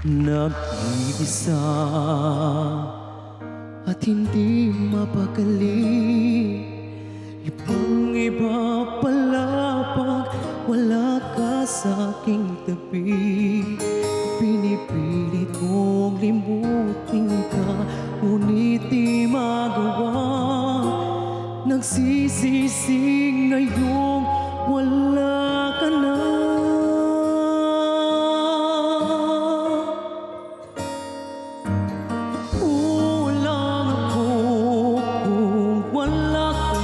Nag-iisa at hindi mapakali. Ibang-iba pala pag wala ka sa aking tabi. Pinipilit kong limutin ka, ngunit di magawa. Nagsisisi ngayong wala ka na. Kulang ako kung wala ka.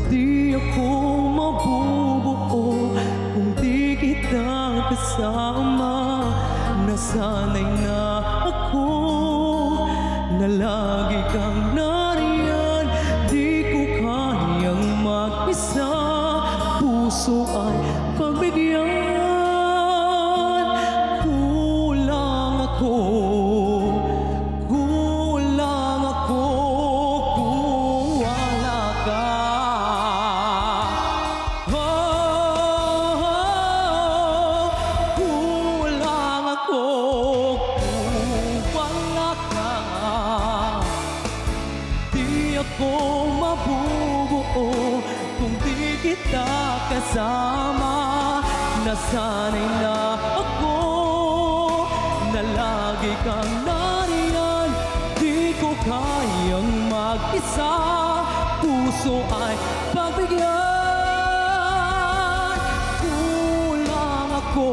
Di ako mabubuo kung di kita kasama. Nasanay na ako na lagi kang nariyan. Di ko kayang mag-isa, puso ay pagbigyan. Kulang ako kung wala ka. Kulang ako kung wala ka. Di ako mabubuo kung di kita kasama. Nasanay na ako na lagi kang nariyan. Di ko kayang mag-isa, puso ay pagbigyan. Kulang ako